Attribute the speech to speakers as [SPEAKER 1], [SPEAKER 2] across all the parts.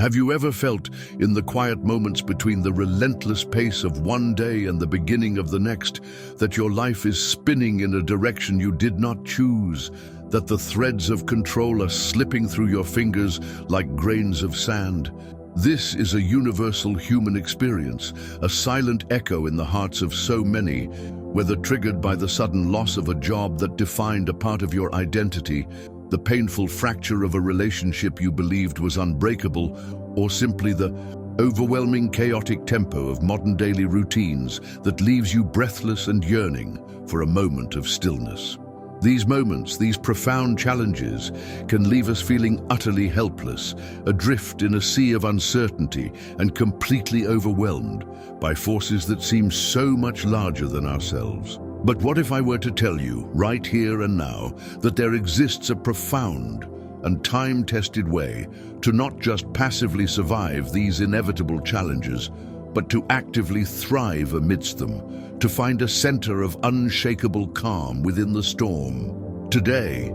[SPEAKER 1] Have you ever felt, in the quiet moments between the relentless pace of one day and the beginning of the next, that your life is spinning in a direction you did not choose, that the threads of control are slipping through your fingers like grains of sand? This is a universal human experience, a silent echo in the hearts of so many, whether triggered by the sudden loss of a job that defined a part of your identity, the painful fracture of a relationship you believed was unbreakable, or simply the overwhelming chaotic tempo of modern daily routines that leaves you breathless and yearning for a moment of stillness. These moments, these profound challenges, can leave us feeling utterly helpless, adrift in a sea of uncertainty and completely overwhelmed by forces that seem so much larger than ourselves. But what if I were to tell you, right here and now, that there exists a profound and time-tested way to not just passively survive these inevitable challenges, but to actively thrive amidst them, to find a center of unshakable calm within the storm? Today,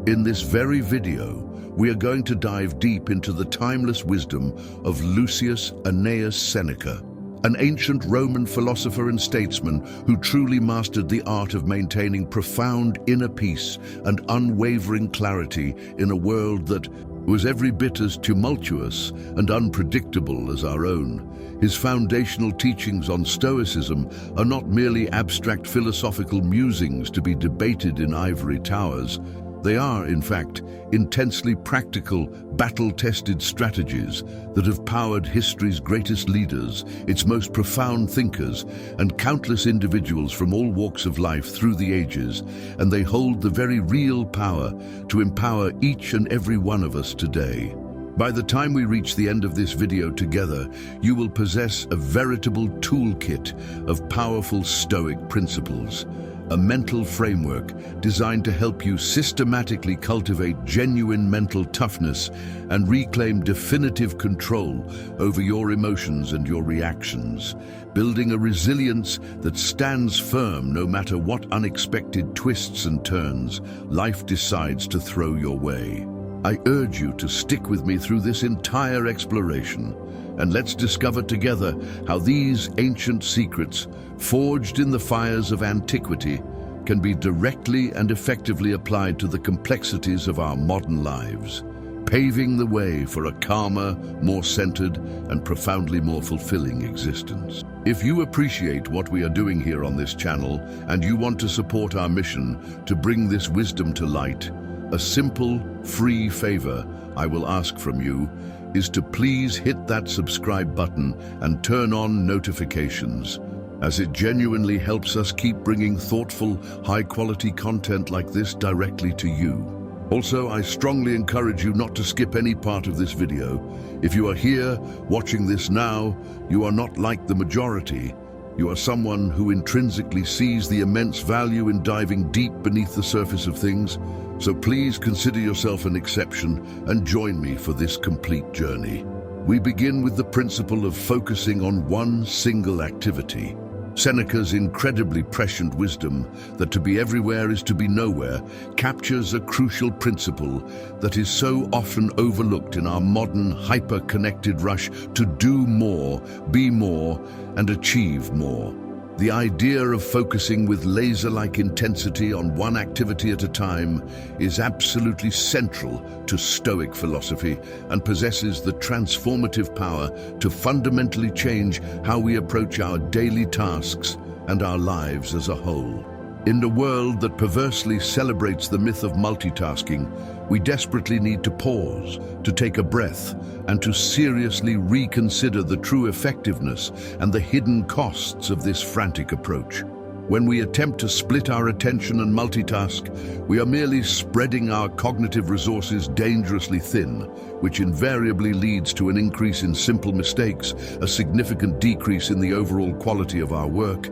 [SPEAKER 1] in this very video, we are going to dive deep into the timeless wisdom of Lucius Annaeus Seneca, an ancient Roman philosopher and statesman who truly mastered the art of maintaining profound inner peace and unwavering clarity in a world that was every bit as tumultuous and unpredictable as our own. His foundational teachings on Stoicism are not merely abstract philosophical musings to be debated in ivory towers. They are, in fact, intensely practical, battle-tested strategies that have powered history's greatest leaders, its most profound thinkers, and countless individuals from all walks of life through the ages, and they hold the very real power to empower each and every one of us today. By the time we reach the end of this video together, you will possess a veritable toolkit of powerful Stoic principles, a mental framework designed to help you systematically cultivate genuine mental toughness and reclaim definitive control over your emotions and your reactions, building a resilience that stands firm no matter what unexpected twists and turns life decides to throw your way. I urge you to stick with me through this entire exploration, and let's discover together how these ancient secrets, forged in the fires of antiquity, can be directly and effectively applied to the complexities of our modern lives, paving the way for a calmer, more centered, and profoundly more fulfilling existence. If you appreciate what we are doing here on this channel, and you want to support our mission to bring this wisdom to light, a simple, free favor I will ask from you is to please hit that subscribe button and turn on notifications, as it genuinely helps us keep bringing thoughtful, high-quality content like this directly to you. Also, I strongly encourage you not to skip any part of this video. If you are here, watching this now, you are not like the majority. You are someone who intrinsically sees the immense value in diving deep beneath the surface of things. So please consider yourself an exception and join me for this complete journey. We begin with the principle of focusing on one single activity. Seneca's incredibly prescient wisdom that to be everywhere is to be nowhere captures a crucial principle that is so often overlooked in our modern, hyper-connected rush to do more, be more, and achieve more. The idea of focusing with laser-like intensity on one activity at a time is absolutely central to Stoic philosophy and possesses the transformative power to fundamentally change how we approach our daily tasks and our lives as a whole. In a world that perversely celebrates the myth of multitasking, we desperately need to pause, to take a breath, and to seriously reconsider the true effectiveness and the hidden costs of this frantic approach. When we attempt to split our attention and multitask, we are merely spreading our cognitive resources dangerously thin, which invariably leads to an increase in simple mistakes, a significant decrease in the overall quality of our work,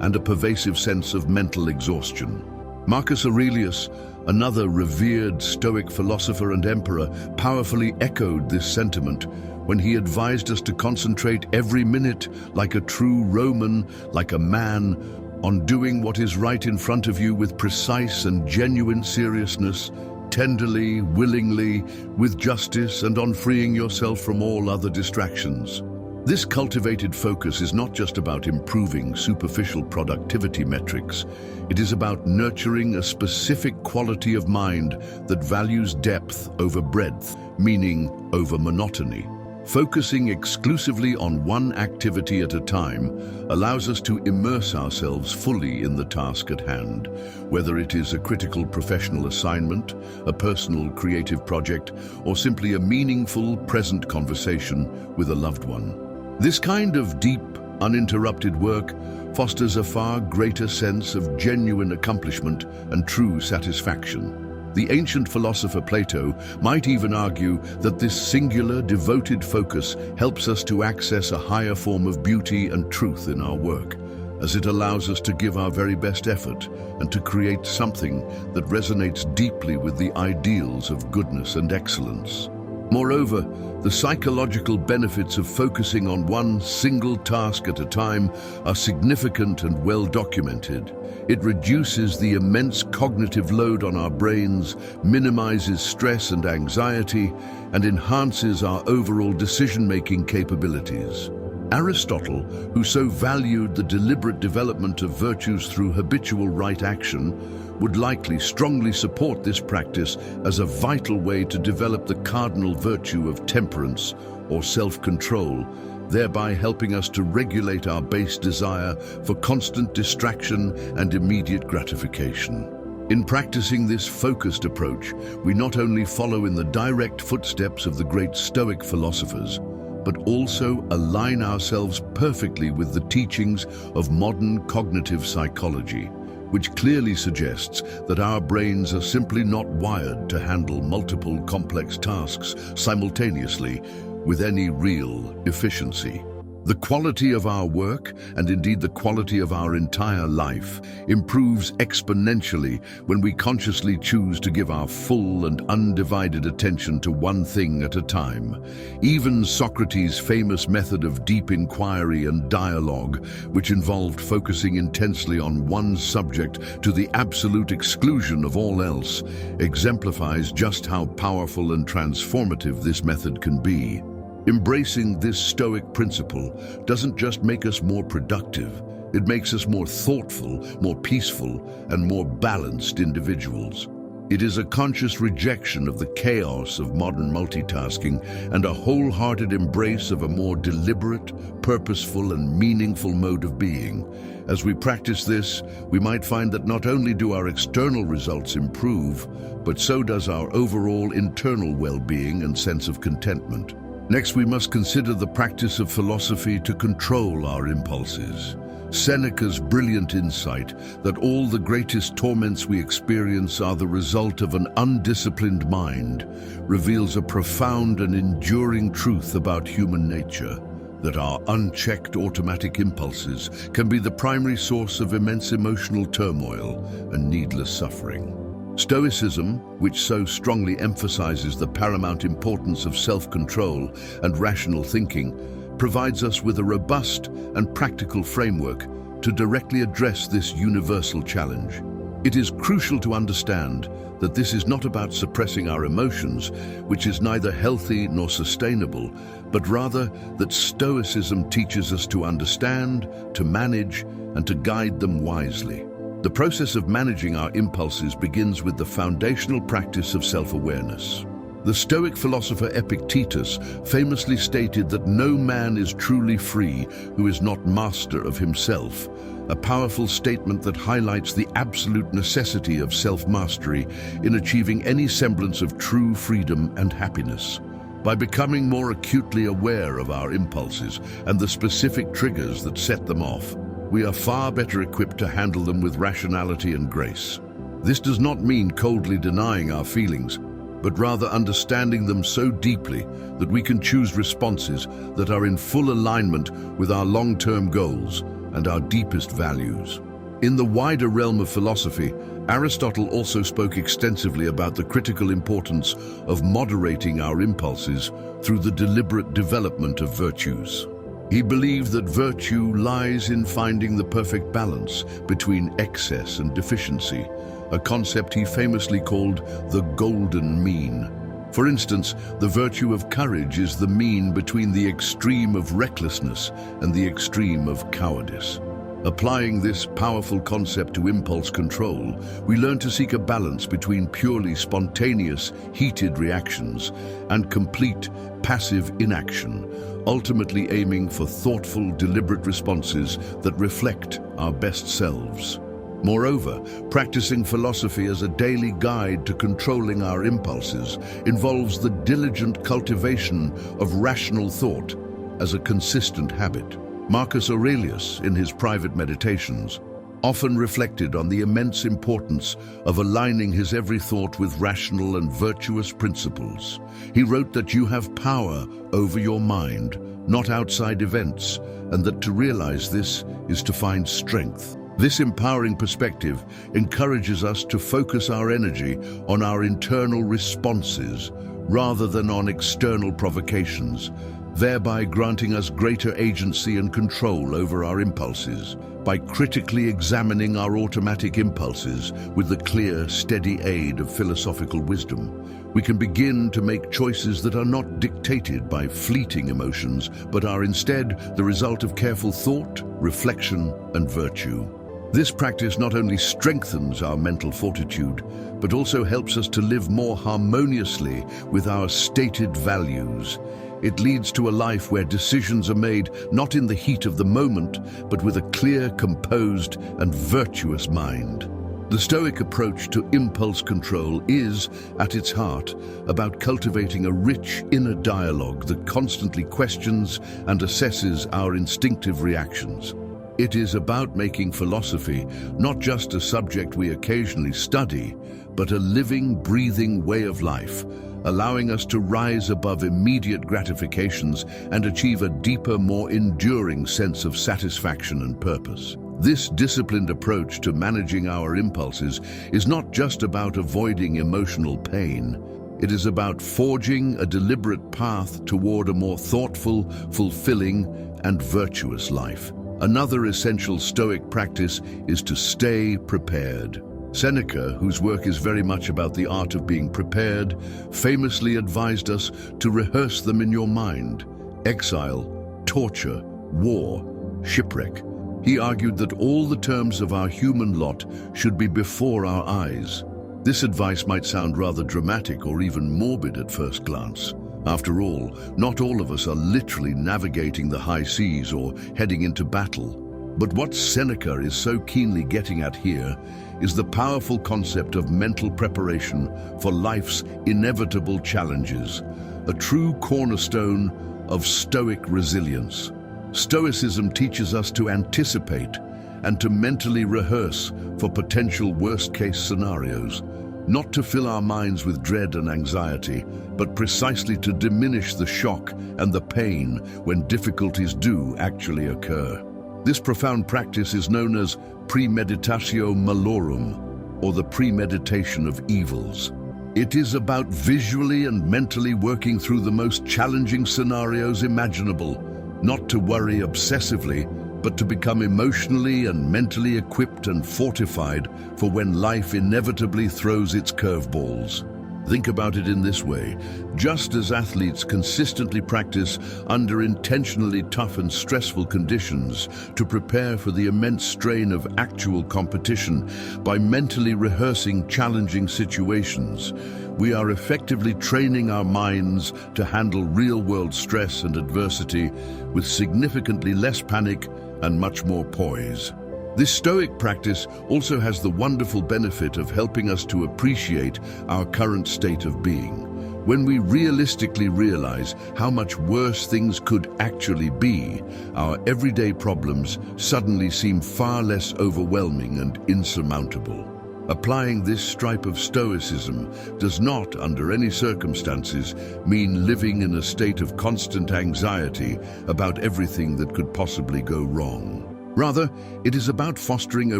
[SPEAKER 1] and a pervasive sense of mental exhaustion. Marcus Aurelius, another revered Stoic philosopher and emperor, powerfully echoed this sentiment when he advised us to concentrate every minute like a true Roman, like a man, on doing what is right in front of you with precise and genuine seriousness. tenderly, willingly, with justice, and on freeing yourself from all other distractions. This cultivated focus is not just about improving superficial productivity metrics. It is about nurturing a specific quality of mind that values depth over breadth, meaning over monotony. Focusing exclusively on one activity at a time allows us to immerse ourselves fully in the task at hand, whether it is a critical professional assignment, a personal creative project, or simply a meaningful, present conversation with a loved one. This kind of deep, uninterrupted work fosters a far greater sense of genuine accomplishment and true satisfaction. The ancient philosopher Plato might even argue that this singular, devoted focus helps us to access a higher form of beauty and truth in our work, as it allows us to give our very best effort and to create something that resonates deeply with the ideals of goodness and excellence. Moreover, the psychological benefits of focusing on one single task at a time are significant and well documented. It reduces the immense cognitive load on our brains, minimizes stress and anxiety, and enhances our overall decision-making capabilities. Aristotle, who so valued the deliberate development of virtues through habitual right action, would likely strongly support this practice as a vital way to develop the cardinal virtue of temperance or self-control, thereby helping us to regulate our base desire for constant distraction and immediate gratification. In practicing this focused approach, we not only follow in the direct footsteps of the great Stoic philosophers, but also align ourselves perfectly with the teachings of modern cognitive psychology, which clearly suggests that our brains are simply not wired to handle multiple complex tasks simultaneously with any real efficiency. The quality of our work, and indeed the quality of our entire life, improves exponentially when we consciously choose to give our full and undivided attention to one thing at a time. Even Socrates' famous method of deep inquiry and dialogue, which involved focusing intensely on one subject to the absolute exclusion of all else, exemplifies just how powerful and transformative this method can be. Embracing this Stoic principle doesn't just make us more productive, it makes us more thoughtful, more peaceful, and more balanced individuals. It is a conscious rejection of the chaos of modern multitasking and a wholehearted embrace of a more deliberate, purposeful, and meaningful mode of being. As we practice this, we might find that not only do our external results improve, but so does our overall internal well-being and sense of contentment. Next, we must consider the practice of philosophy to control our impulses. Seneca's brilliant insight that all the greatest torments we experience are the result of an undisciplined mind reveals a profound and enduring truth about human nature, that our unchecked automatic impulses can be the primary source of immense emotional turmoil and needless suffering. Stoicism, which so strongly emphasizes the paramount importance of self-control and rational thinking, provides us with a robust and practical framework to directly address this universal challenge. It is crucial to understand that this is not about suppressing our emotions, which is neither healthy nor sustainable, but rather that Stoicism teaches us to understand, to manage, and to guide them wisely. The process of managing our impulses begins with the foundational practice of self-awareness. The Stoic philosopher Epictetus famously stated that no man is truly free who is not master of himself, a powerful statement that highlights the absolute necessity of self-mastery in achieving any semblance of true freedom and happiness. By becoming more acutely aware of our impulses and the specific triggers that set them off, we are far better equipped to handle them with rationality and grace. This does not mean coldly denying our feelings, but rather understanding them so deeply that we can choose responses that are in full alignment with our long-term goals and our deepest values. In the wider realm of philosophy, Aristotle also spoke extensively about the critical importance of moderating our impulses through the deliberate development of virtues. He believed that virtue lies in finding the perfect balance between excess and deficiency, a concept he famously called the golden mean. For instance, the virtue of courage is the mean between the extreme of recklessness and the extreme of cowardice. Applying this powerful concept to impulse control, we learn to seek a balance between purely spontaneous, heated reactions and complete, passive inaction, ultimately aiming for thoughtful, deliberate responses that reflect our best selves. Moreover, practicing philosophy as a daily guide to controlling our impulses involves the diligent cultivation of rational thought as a consistent habit. Marcus Aurelius, in his private meditations, often reflected on the immense importance of aligning his every thought with rational and virtuous principles. He wrote that you have power over your mind, not outside events, and that to realize this is to find strength. This empowering perspective encourages us to focus our energy on our internal responses rather than on external provocations, thereby granting us greater agency and control over our impulses. By critically examining our automatic impulses with the clear, steady aid of philosophical wisdom, we can begin to make choices that are not dictated by fleeting emotions, but are instead the result of careful thought, reflection, and virtue. This practice not only strengthens our mental fortitude, but also helps us to live more harmoniously with our stated values. It leads to a life where decisions are made not in the heat of the moment, but with a clear, composed, and virtuous mind. The Stoic approach to impulse control is, at its heart, about cultivating a rich inner dialogue that constantly questions and assesses our instinctive reactions. It is about making philosophy not just a subject we occasionally study, but a living, breathing way of life, allowing us to rise above immediate gratifications and achieve a deeper, more enduring sense of satisfaction and purpose. This disciplined approach to managing our impulses is not just about avoiding emotional pain. It is about forging a deliberate path toward a more thoughtful, fulfilling, and virtuous life. Another essential Stoic practice is to stay prepared. Seneca, whose work is very much about the art of being prepared, famously advised us to rehearse them in your mind: exile, torture, war, shipwreck. He argued that all the terms of our human lot should be before our eyes. This advice might sound rather dramatic or even morbid at first glance. After all, not all of us are literally navigating the high seas or heading into battle. But what Seneca is so keenly getting at here is the powerful concept of mental preparation for life's inevitable challenges, a true cornerstone of Stoic resilience. Stoicism teaches us to anticipate and to mentally rehearse for potential worst-case scenarios, not to fill our minds with dread and anxiety, but precisely to diminish the shock and the pain when difficulties do actually occur. This profound practice is known as premeditatio malorum, or the premeditation of evils. It is about visually and mentally working through the most challenging scenarios imaginable, not to worry obsessively, but to become emotionally and mentally equipped and fortified for when life inevitably throws its curveballs. Think about it in this way: just as athletes consistently practice under intentionally tough and stressful conditions to prepare for the immense strain of actual competition by mentally rehearsing challenging situations, we are effectively training our minds to handle real-world stress and adversity with significantly less panic and much more poise. This Stoic practice also has the wonderful benefit of helping us to appreciate our current state of being. When we realistically realize how much worse things could actually be, our everyday problems suddenly seem far less overwhelming and insurmountable. Applying this stripe of Stoicism does not, under any circumstances, mean living in a state of constant anxiety about everything that could possibly go wrong. Rather, it is about fostering a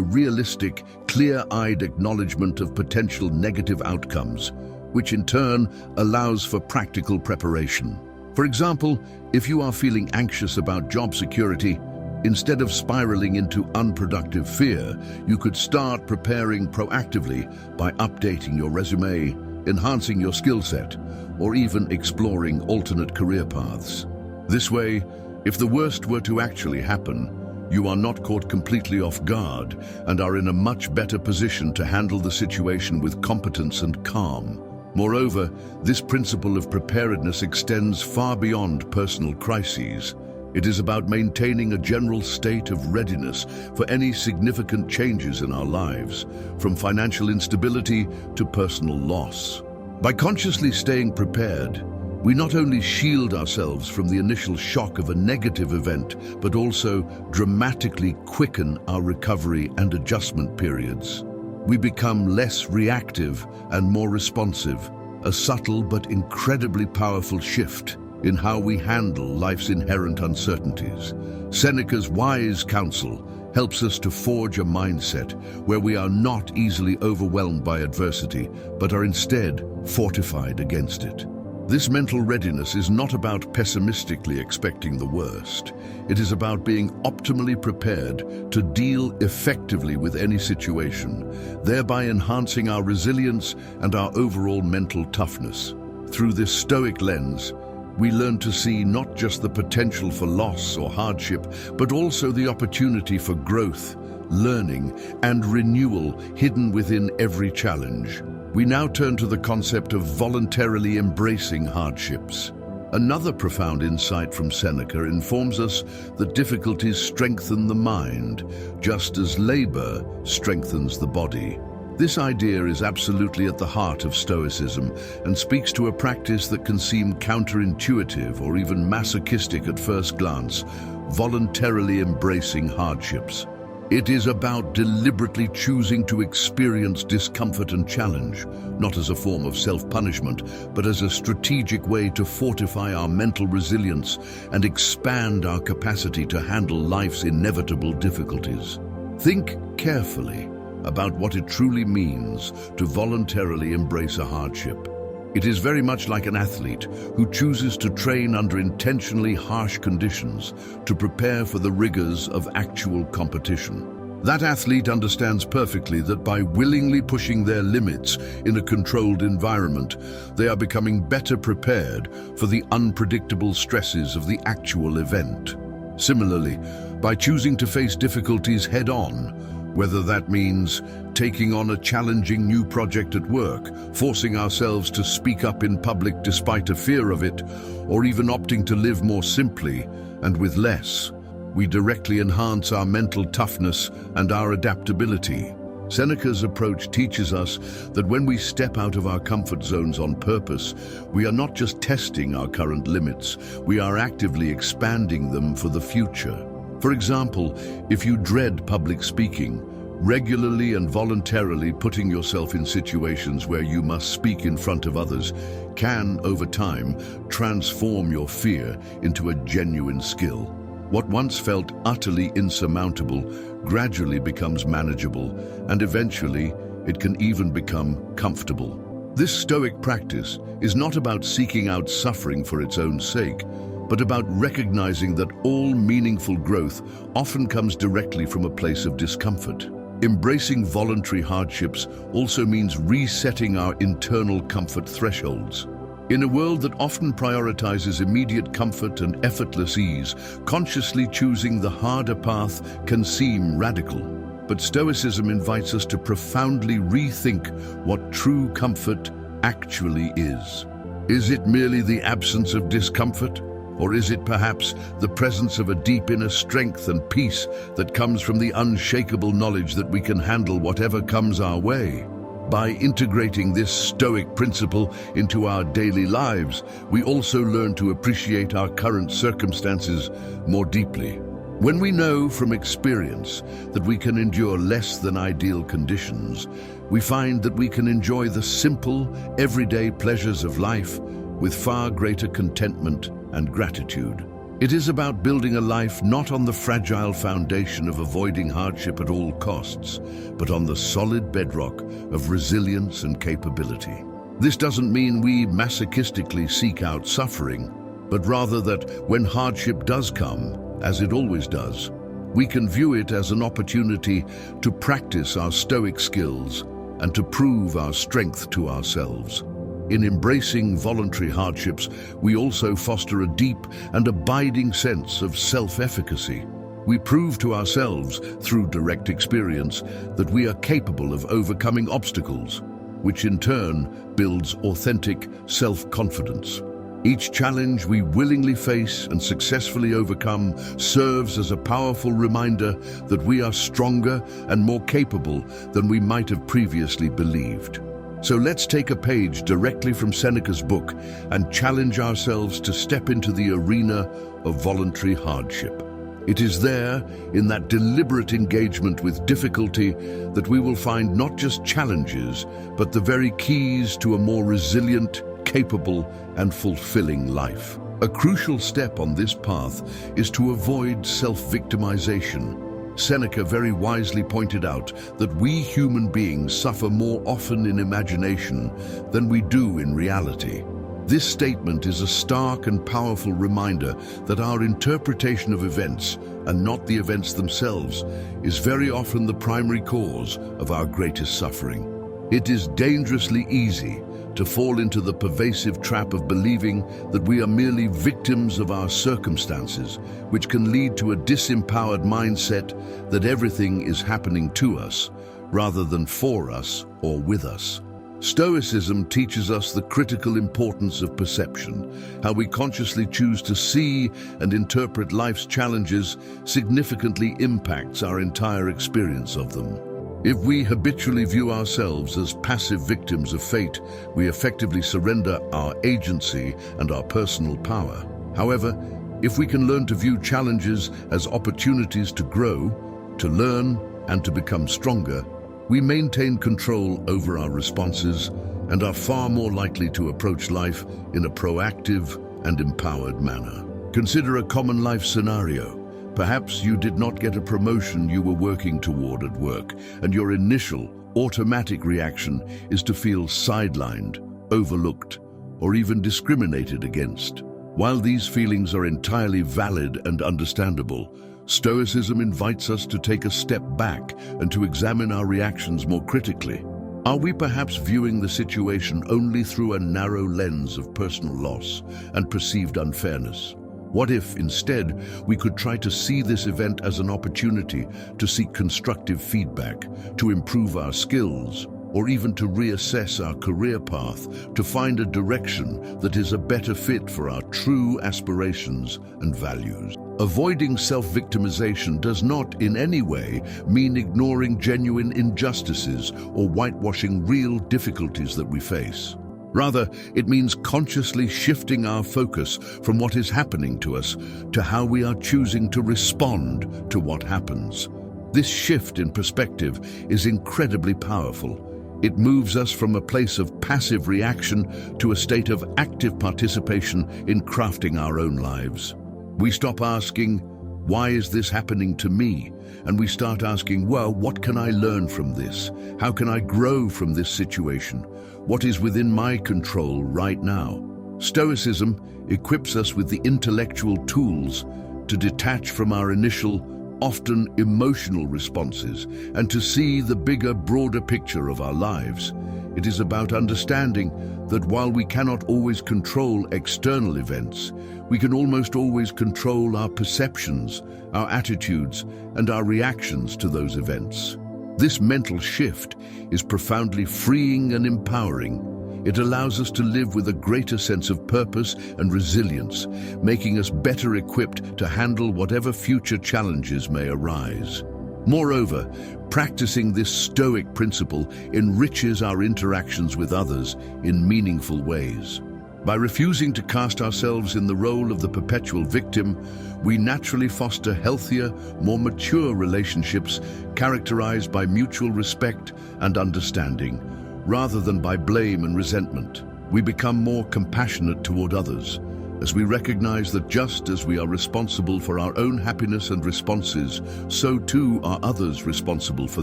[SPEAKER 1] realistic, clear-eyed acknowledgement of potential negative outcomes, which in turn allows for practical preparation. For example, if you are feeling anxious about job security, Instead of spiraling into unproductive fear, you could start preparing proactively by updating your resume, enhancing your skill set, or even exploring alternate career paths. This way, if the worst were to actually happen, you are not caught completely off guard and are in a much better position to handle the situation with competence and calm. Moreover, this principle of preparedness extends far beyond personal crises. It is about maintaining a general state of readiness for any significant changes in our lives, from financial instability to personal loss. By consciously staying prepared, we not only shield ourselves from the initial shock of a negative event, but also dramatically quicken our recovery and adjustment periods. We become less reactive and more responsive, a subtle but incredibly powerful shift in how we handle life's inherent uncertainties. Seneca's wise counsel helps us to forge a mindset where we are not easily overwhelmed by adversity, but are instead fortified against it. This mental readiness is not about pessimistically expecting the worst. It is about being optimally prepared to deal effectively with any situation, thereby enhancing our resilience and our overall mental toughness. Through this stoic lens, we learn to see not just the potential for loss or hardship, but also the opportunity for growth, learning, and renewal hidden within every challenge. We now turn to the concept of voluntarily embracing hardships. Another profound insight from Seneca informs us that difficulties strengthen the mind, just as labor strengthens the body. This idea is absolutely at the heart of Stoicism and speaks to a practice that can seem counterintuitive or even masochistic at first glance: voluntarily embracing hardships. It is about deliberately choosing to experience discomfort and challenge, not as a form of self-punishment, but as a strategic way to fortify our mental resilience and expand our capacity to handle life's inevitable difficulties. Think carefully about what it truly means to voluntarily embrace a hardship. It is very much like an athlete who chooses to train under intentionally harsh conditions to prepare for the rigors of actual competition. That athlete understands perfectly that by willingly pushing their limits in a controlled environment, they are becoming better prepared for the unpredictable stresses of the actual event. Similarly, by choosing to face difficulties head-on, whether that means taking on a challenging new project at work, forcing ourselves to speak up in public despite a fear of it, or even opting to live more simply and with less, we directly enhance our mental toughness and our adaptability. Seneca's approach teaches us that when we step out of our comfort zones on purpose, we are not just testing our current limits, we are actively expanding them for the future. For example, if you dread public speaking, regularly and voluntarily putting yourself in situations where you must speak in front of others can, over time, transform your fear into a genuine skill. What once felt utterly insurmountable gradually becomes manageable, and eventually it can even become comfortable. This stoic practice is not about seeking out suffering for its own sake, but about recognizing that all meaningful growth often comes directly from a place of discomfort. Embracing voluntary hardships also means resetting our internal comfort thresholds. In a world that often prioritizes immediate comfort and effortless ease, consciously choosing the harder path can seem radical. But Stoicism invites us to profoundly rethink what true comfort actually is. Is it merely the absence of discomfort? Or is it perhaps the presence of a deep inner strength and peace that comes from the unshakable knowledge that we can handle whatever comes our way? By integrating this stoic principle into our daily lives, we also learn to appreciate our current circumstances more deeply. When we know from experience that we can endure less than ideal conditions, we find that we can enjoy the simple, everyday pleasures of life with far greater contentment and gratitude. It is about building a life not on the fragile foundation of avoiding hardship at all costs, but on the solid bedrock of resilience and capability. This doesn't mean we masochistically seek out suffering, but rather that when hardship does come, as it always does, We can view it as an opportunity to practice our stoic skills and to prove our strength to ourselves. In embracing voluntary hardships, we also foster a deep and abiding sense of self-efficacy. We prove to ourselves, through direct experience, that we are capable of overcoming obstacles, which in turn builds authentic self-confidence. Each challenge we willingly face and successfully overcome serves as a powerful reminder that we are stronger and more capable than we might have previously believed. So let's take a page directly from Seneca's book and challenge ourselves to step into the arena of voluntary hardship. It is there, in that deliberate engagement with difficulty, that we will find not just challenges, but the very keys to a more resilient, capable, and fulfilling life. A crucial step on this path is to avoid self-victimization. Seneca very wisely pointed out that we human beings suffer more often in imagination than we do in reality. This statement is a stark and powerful reminder that our interpretation of events, and not the events themselves, is very often the primary cause of our greatest suffering. It is dangerously easy to fall into the pervasive trap of believing that we are merely victims of our circumstances, which can lead to a disempowered mindset that everything is happening to us, rather than for us or with us. Stoicism teaches us the critical importance of perception. How we consciously choose to see and interpret life's challenges significantly impacts our entire experience of them. If we habitually view ourselves as passive victims of fate, we effectively surrender our agency and our personal power. However, if we can learn to view challenges as opportunities to grow, to learn, and to become stronger, we maintain control over our responses and are far more likely to approach life in a proactive and empowered manner. Consider a common life scenario. Perhaps you did not get a promotion you were working toward at work, and your initial, automatic reaction is to feel sidelined, overlooked, or even discriminated against. While these feelings are entirely valid and understandable, Stoicism invites us to take a step back and to examine our reactions more critically. Are we perhaps viewing the situation only through a narrow lens of personal loss and perceived unfairness? What if, instead, we could try to see this event as an opportunity to seek constructive feedback, to improve our skills, or even to reassess our career path, to find a direction that is a better fit for our true aspirations and values? Avoiding self-victimization does not in any way mean ignoring genuine injustices or whitewashing real difficulties that we face. Rather, it means consciously shifting our focus from what is happening to us to how we are choosing to respond to what happens. This shift in perspective is incredibly powerful. It moves us from a place of passive reaction to a state of active participation in crafting our own lives. We stop asking, "Why is this happening to me?" And we start asking, "Well, what can I learn from this? How can I grow from this situation? What is within my control right now?" Stoicism equips us with the intellectual tools to detach from our initial, often emotional responses and to see the bigger, broader picture of our lives. It is about understanding that while we cannot always control external events, we can almost always control our perceptions, our attitudes, and our reactions to those events. This mental shift is profoundly freeing and empowering. It allows us to live with a greater sense of purpose and resilience, making us better equipped to handle whatever future challenges may arise. Moreover, practicing this stoic principle enriches our interactions with others in meaningful ways. By refusing to cast ourselves in the role of the perpetual victim, we naturally foster healthier, more mature relationships characterized by mutual respect and understanding, rather than by blame and resentment. We become more compassionate toward others, as we recognize that just as we are responsible for our own happiness and responses, so too are others responsible for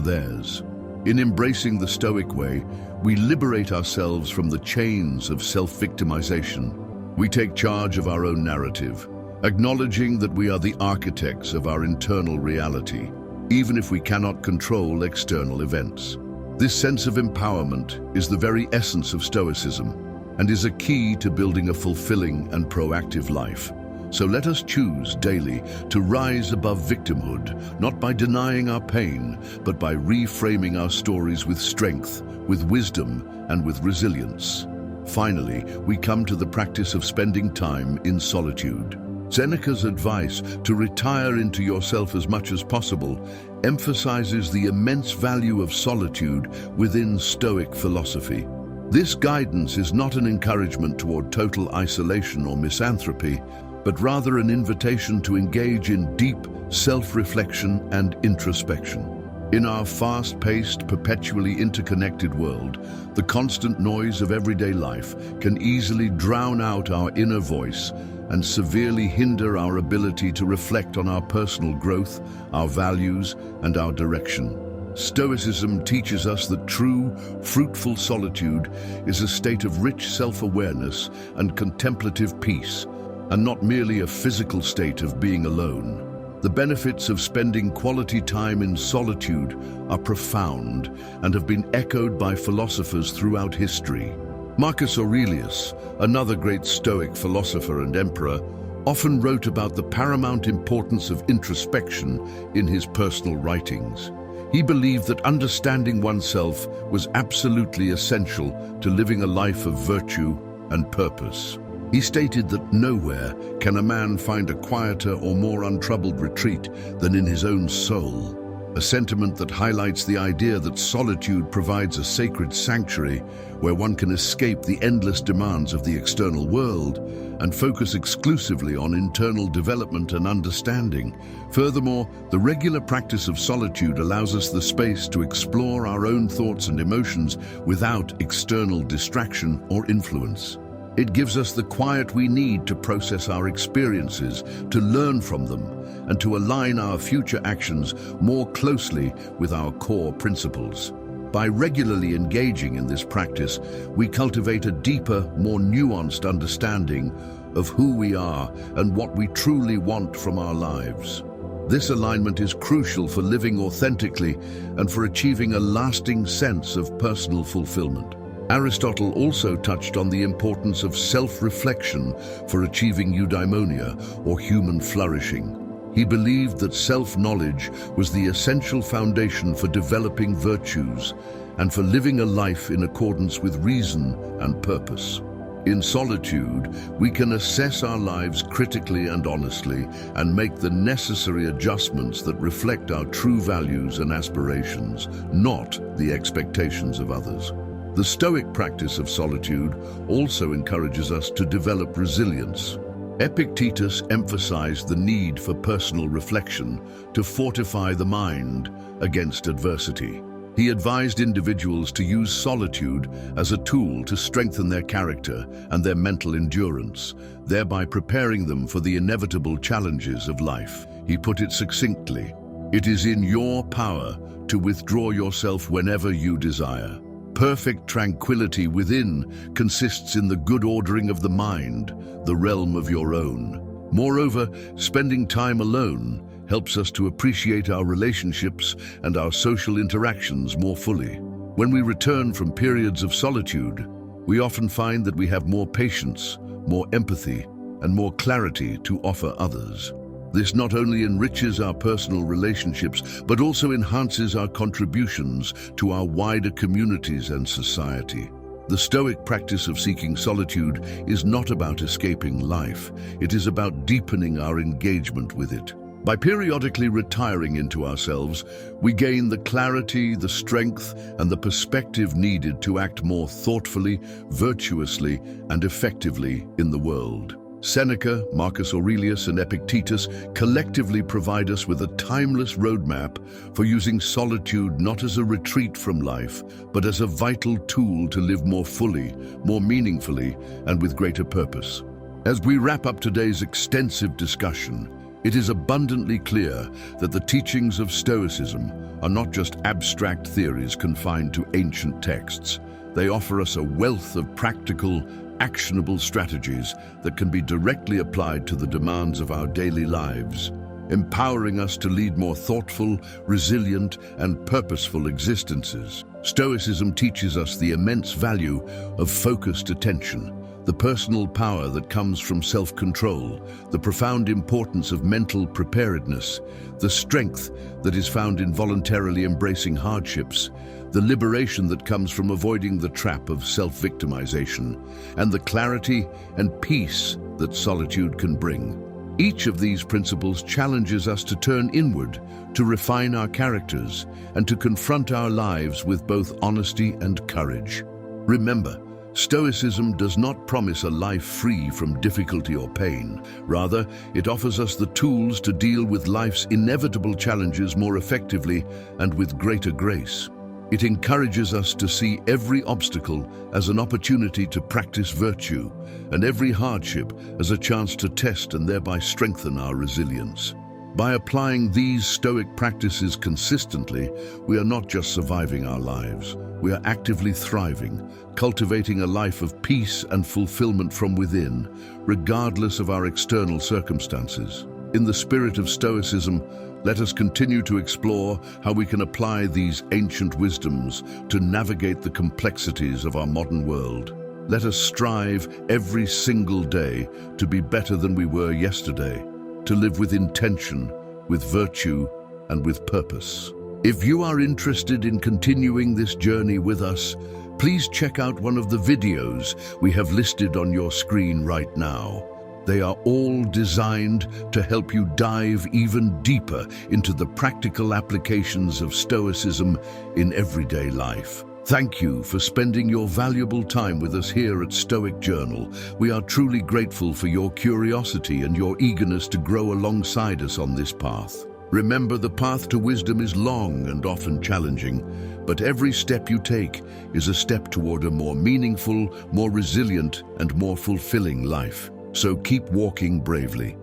[SPEAKER 1] theirs. In embracing the Stoic way, we liberate ourselves from the chains of self-victimization. We take charge of our own narrative, acknowledging that we are the architects of our internal reality, even if we cannot control external events. This sense of empowerment is the very essence of Stoicism and is a key to building a fulfilling and proactive life. So let us choose daily to rise above victimhood, not by denying our pain, but by reframing our stories with strength, with wisdom, and with resilience. Finally, we come to the practice of spending time in solitude. Seneca's advice to retire into yourself as much as possible emphasizes the immense value of solitude within Stoic philosophy. This guidance is not an encouragement toward total isolation or misanthropy, but rather an invitation to engage in deep self-reflection and introspection. In our fast-paced, perpetually interconnected world, the constant noise of everyday life can easily drown out our inner voice and severely hinder our ability to reflect on our personal growth, our values, and our direction. Stoicism teaches us that true, fruitful solitude is a state of rich self-awareness and contemplative peace, and not merely a physical state of being alone. The benefits of spending quality time in solitude are profound and have been echoed by philosophers throughout history. Marcus Aurelius, another great Stoic philosopher and emperor, often wrote about the paramount importance of introspection in his personal writings. He believed that understanding oneself was absolutely essential to living a life of virtue and purpose. He stated that nowhere can a man find a quieter or more untroubled retreat than in his own soul, a sentiment that highlights the idea that solitude provides a sacred sanctuary where one can escape the endless demands of the external world and focus exclusively on internal development and understanding. Furthermore, the regular practice of solitude allows us the space to explore our own thoughts and emotions without external distraction or influence. It gives us the quiet we need to process our experiences, to learn from them, and to align our future actions more closely with our core principles. By regularly engaging in this practice, we cultivate a deeper, more nuanced understanding of who we are and what we truly want from our lives. This alignment is crucial for living authentically and for achieving a lasting sense of personal fulfillment. Aristotle also touched on the importance of self-reflection for achieving eudaimonia, or human flourishing. He believed that self-knowledge was the essential foundation for developing virtues and for living a life in accordance with reason and purpose. In solitude, we can assess our lives critically and honestly and make the necessary adjustments that reflect our true values and aspirations, not the expectations of others. The Stoic practice of solitude also encourages us to develop resilience. Epictetus emphasized the need for personal reflection to fortify the mind against adversity. He advised individuals to use solitude as a tool to strengthen their character and their mental endurance, thereby preparing them for the inevitable challenges of life. He put it succinctly: "It is in your power to withdraw yourself whenever you desire. Perfect tranquility within consists in the good ordering of the mind, the realm of your own." Moreover, spending time alone helps us to appreciate our relationships and our social interactions more fully. When we return from periods of solitude, we often find that we have more patience, more empathy, and more clarity to offer others. This not only enriches our personal relationships, but also enhances our contributions to our wider communities and society. The Stoic practice of seeking solitude is not about escaping life. It is about deepening our engagement with it. By periodically retiring into ourselves, we gain the clarity, the strength, and the perspective needed to act more thoughtfully, virtuously, and effectively in the world. Seneca, Marcus Aurelius, and Epictetus collectively provide us with a timeless roadmap for using solitude not as a retreat from life, but as a vital tool to live more fully, more meaningfully, and with greater purpose. As we wrap up today's extensive discussion, it is abundantly clear that the teachings of Stoicism are not just abstract theories confined to ancient texts. They offer us a wealth of practical, actionable strategies that can be directly applied to the demands of our daily lives, empowering us to lead more thoughtful, resilient, and purposeful existences. Stoicism teaches us the immense value of focused attention, the personal power that comes from self-control, the profound importance of mental preparedness, the strength that is found in voluntarily embracing hardships, the liberation that comes from avoiding the trap of self-victimization, and the clarity and peace that solitude can bring. Each of these principles challenges us to turn inward, to refine our characters, and to confront our lives with both honesty and courage. Remember, Stoicism does not promise a life free from difficulty or pain. Rather, it offers us the tools to deal with life's inevitable challenges more effectively and with greater grace. It encourages us to see every obstacle as an opportunity to practice virtue, and every hardship as a chance to test and thereby strengthen our resilience. By applying these Stoic practices consistently, we are not just surviving our lives, we are actively thriving, cultivating a life of peace and fulfillment from within, regardless of our external circumstances. In the spirit of Stoicism, let us continue to explore how we can apply these ancient wisdoms to navigate the complexities of our modern world. Let us strive every single day to be better than we were yesterday, to live with intention, with virtue, and with purpose. If you are interested in continuing this journey with us, please check out one of the videos we have listed on your screen right now. They are all designed to help you dive even deeper into the practical applications of Stoicism in everyday life. Thank you for spending your valuable time with us here at Stoic Journal. We are truly grateful for your curiosity and your eagerness to grow alongside us on this path. Remember, the path to wisdom is long and often challenging, but every step you take is a step toward a more meaningful, more resilient, and more fulfilling life. So keep walking bravely,